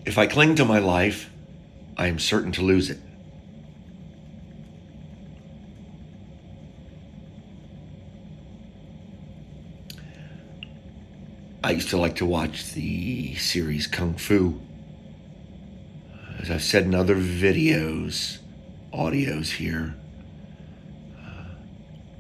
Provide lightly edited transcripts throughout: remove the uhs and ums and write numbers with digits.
If I cling to my life, I am certain to lose it. I used to like to watch the series Kung Fu. As I've said in other videos, audios here,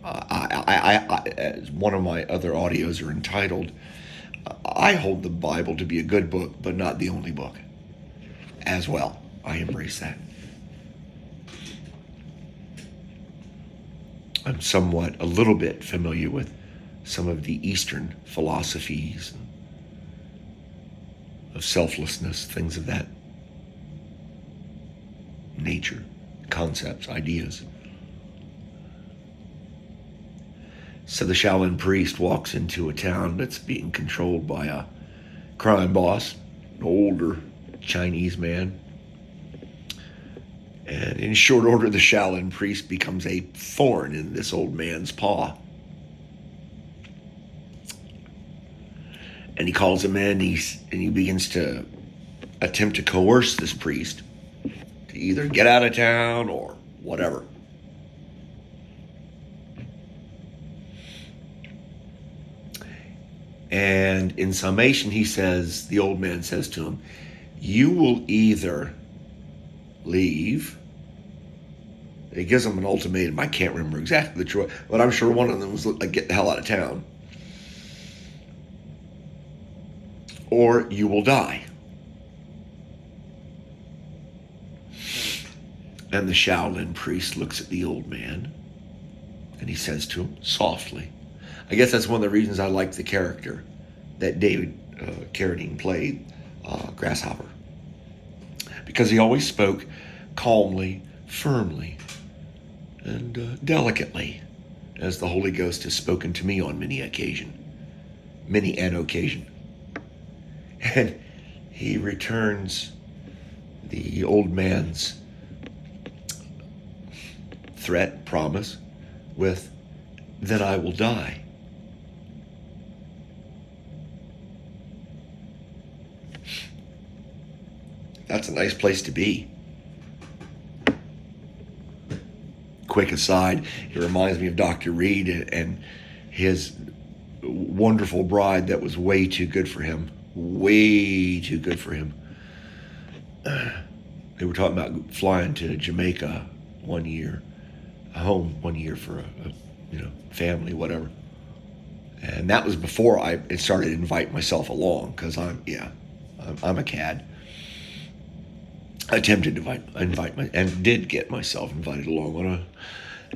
as one of my other audios are entitled, I hold the Bible to be a good book, but not the only book. As well, I embrace that. I'm somewhat, a little bit familiar with some of the Eastern philosophies of selflessness, things of that nature, concepts, ideas. So the Shaolin priest walks into a town that's being controlled by a crime boss, an older Chinese man. And in short order, the Shaolin priest becomes a thorn in this old man's paw. And he calls him in, and he begins to attempt to coerce this priest to either get out of town or whatever. And in summation, the old man says to him, you will either leave. He gives him an ultimatum. I can't remember exactly the choice, but I'm sure one of them was like, get the hell out of town. Or you will die. And the Shaolin priest looks at the old man and he says to him softly, I guess that's one of the reasons I like the character that David Carradine played, Grasshopper. Because he always spoke calmly, firmly, and delicately, as the Holy Ghost has spoken to me on many an occasion. And he returns the old man's threat, promise, with, then I will die. That's a nice place to be. Quick aside, it reminds me of Dr. Reed and his wonderful bride that was way too good for him. Way too good for him. They were talking about flying to Jamaica one year, home one year for a family, whatever. And that was before I started to invite myself along, because I'm a cad. I attempted to invite and did get myself invited along on a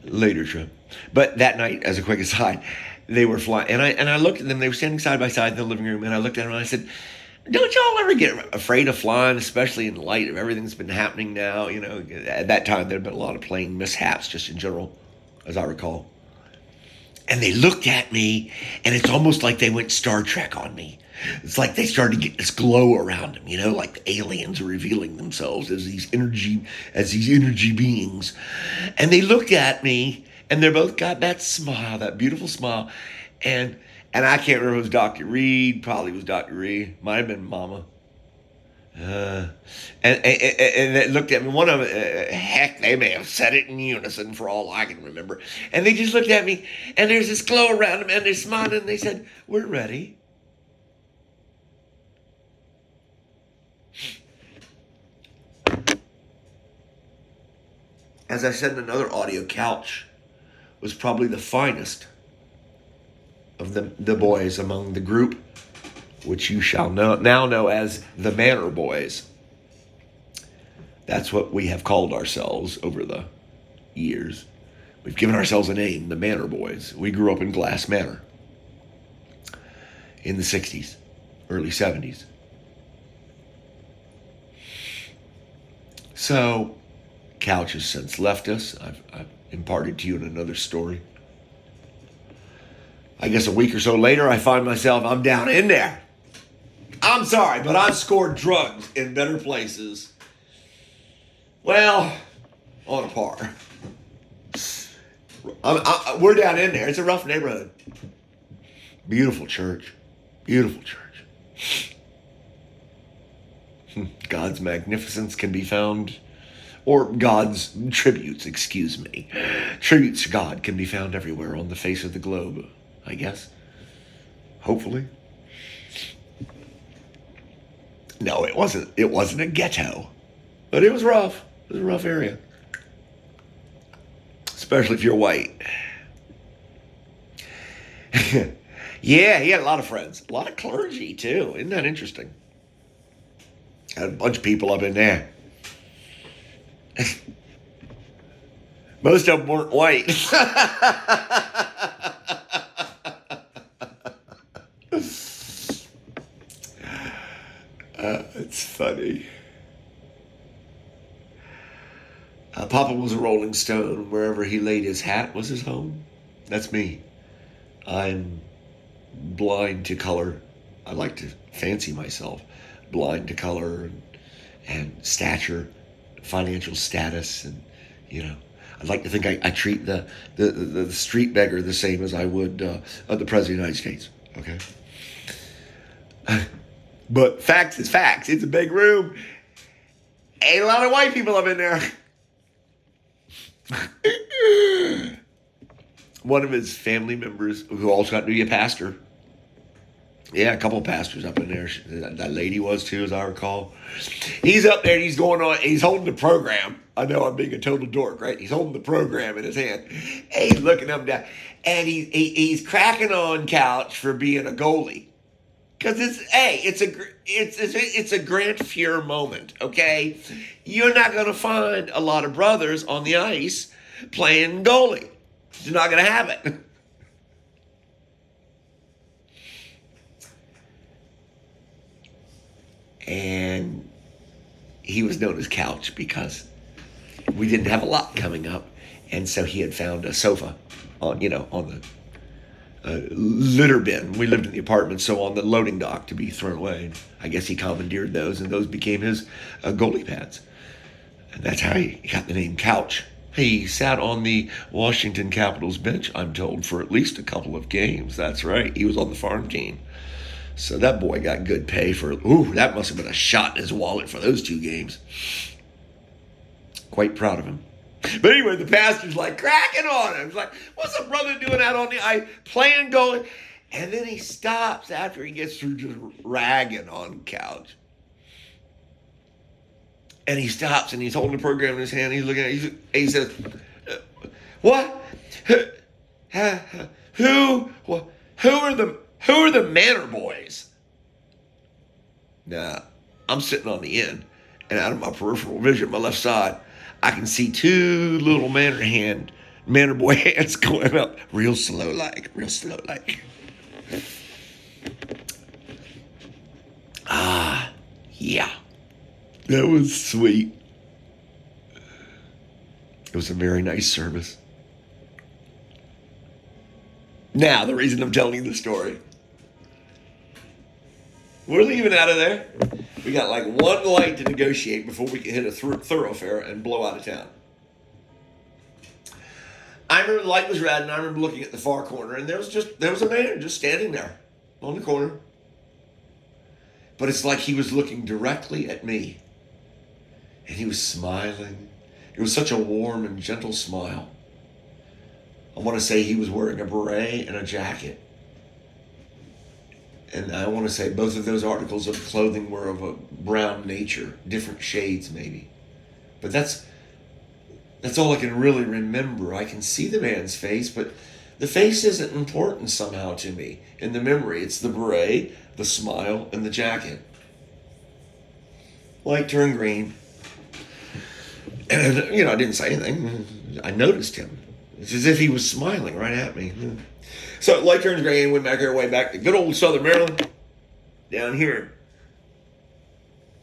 later trip. But that night, as a quick aside, they were flying, and I looked at them. They were standing side by side in the living room, and I looked at them and I said, "Don't y'all ever get afraid of flying, especially in light of everything that's been happening now?" At that time there had been a lot of plane mishaps, just in general, as I recall. And they looked at me, and it's almost like they went Star Trek on me. It's like they started to get this glow around them, like the aliens are revealing themselves as these energy beings. And they looked at me, and they both got that smile, that beautiful smile. And I can't remember if it was Dr. Reed, probably was Dr. Reed, might have been Mama. And they looked at me. One of them, heck, they may have said it in unison for all I can remember. And they just looked at me, and there's this glow around them, and they smiled, and they said, "We're ready." As I said in another audio, Couch was probably the finest of the boys among the group, which you shall now know as the Manor Boys. That's what we have called ourselves over the years. We've given ourselves a name, the Manor Boys. We grew up in Glass Manor in the 60s, early 70s. So, Couch has since left us. I've imparted to you in another story. I guess a week or so later, I find myself, I'm down in there. I'm sorry, but I've scored drugs in better places. Well, on a par. We're down in there. It's a rough neighborhood. Beautiful church. Beautiful church. God's magnificence can be found, or God's tributes, excuse me. Tributes to God can be found everywhere on the face of the globe, I guess. Hopefully. No, it wasn't. It wasn't a ghetto, but it was rough. It was a rough area, especially if you're white. Yeah, he had a lot of friends, a lot of clergy too. Isn't that interesting? Had a bunch of people up in there. Most of them weren't white. It's funny. Papa was a Rolling Stone. Wherever he laid his hat was his home. That's me. I'm blind to color. I like to fancy myself. Blind to color and stature, financial status, and I'd like to think I treat the street beggar the same as I would the President of the United States. Okay. But facts is facts. It's a big room. Ain't a lot of white people up in there. One of his family members, who also got to be a pastor. Yeah, a couple of pastors up in there. That lady was too, as I recall. He's up there and he's going on, he's holding the program. I know I'm being a total dork, right? He's holding the program in his hand. And he's looking up and down. And he's cracking on couch for being a goalie. Because it's a Grant Fuhr moment, okay? You're not going to find a lot of brothers on the ice playing goalie. You're not going to have it. And he was known as Couch because we didn't have a lot coming up. And so he had found a sofa on the litter bin. We lived in the apartment, so on the loading dock to be thrown away. I guess he commandeered those, and those became his goalie pads. And that's how he got the name Couch. He sat on the Washington Capitals bench, I'm told, for at least a couple of games. That's right. He was on the farm team. So that boy got good pay for, that must have been a shot in his wallet for those 2 games. Quite proud of him. But anyway, the pastor's like cracking on him. He's like, what's a brother doing out on the ice, playing goalie? And then he stops after he gets through just ragging on Couch. And he stops and he's holding the program in his hand. He's looking at it. He says, what? Who are the Manor boys? Now, I'm sitting on the end, and out of my peripheral vision, my left side, I can see 2 little Manor boy hands going up real slow like. Yeah. That was sweet. It was a very nice service. Now, the reason I'm telling you the story. We're leaving out of there. We got like one light to negotiate before we can hit a thoroughfare and blow out of town. I remember the light was red, and I remember looking at the far corner, and there was a man just standing there on the corner. But it's like he was looking directly at me. And he was smiling. It was such a warm and gentle smile. I want to say he was wearing a beret and a jacket. And I want to say both of those articles of clothing were of a brown nature, different shades maybe. But that's all I can really remember. I can see the man's face, but the face isn't important somehow to me in the memory. It's the beret, the smile, and the jacket. Light turned green. And, I didn't say anything. I noticed him. It's as if he was smiling right at me. So light turns green, went back our way back to good old Southern Maryland. Down here.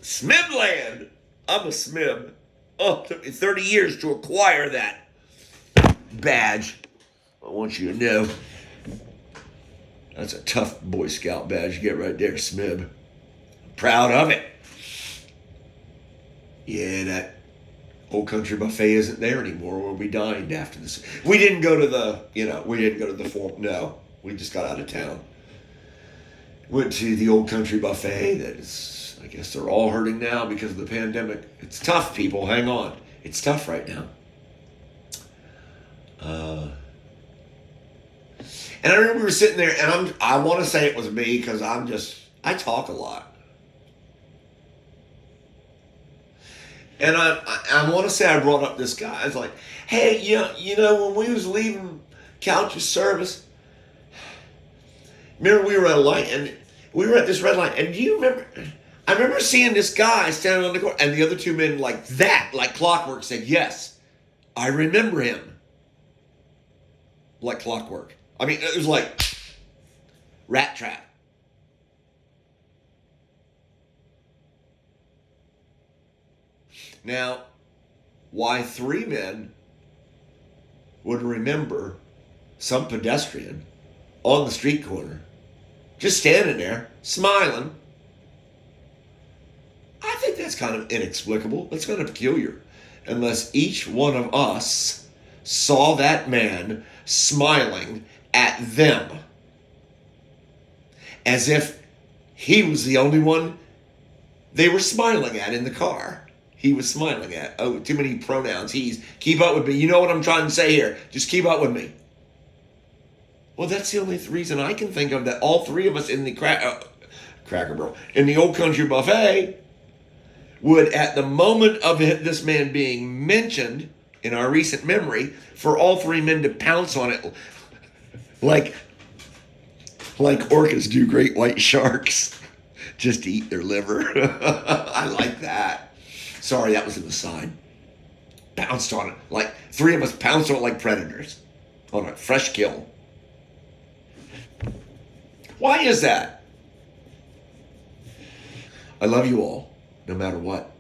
Smibland. I'm a Smib. Oh, it took me 30 years to acquire that badge. I want you to know. That's a tough Boy Scout badge you get right there, Smib. Proud of it. Yeah, that Old Country Buffet isn't there anymore. We'll be dined after this. We didn't go to the form. No, we just got out of town. Went to the Old Country Buffet that is I guess they're all hurting now because of the pandemic. It's tough, people. Hang on. It's tough right now. And I remember we were sitting there, and I want to say it was me because I talk a lot. And I want to say I brought up this guy. I was like, hey, you know, when we was leaving Couch's service, remember we were at a light, and we were at this red light, and do you remember? I remember seeing this guy standing on the court, and the other two men like clockwork said, yes, I remember him. Like clockwork. I mean, it was like rat trap. Now, why three men would remember some pedestrian on the street corner, just standing there, smiling, I think that's kind of inexplicable. That's kind of peculiar. Unless each one of us saw that man smiling at them as if he was the only one they were smiling at in the car. He was smiling at. Oh, too many pronouns. Keep up with me. You know what I'm trying to say here. Just keep up with me. Well, that's the only reason I can think of, that all three of us in the Cracker Barrel, in the Old Country Buffet, would, at the moment of this man being mentioned in our recent memory, for all three men to pounce on it like orcas do great white sharks, just to eat their liver. I like that. Sorry, that was an aside. Pounced on it. Like three of us pounced on it like predators on a fresh kill. Why is that? I love you all, no matter what.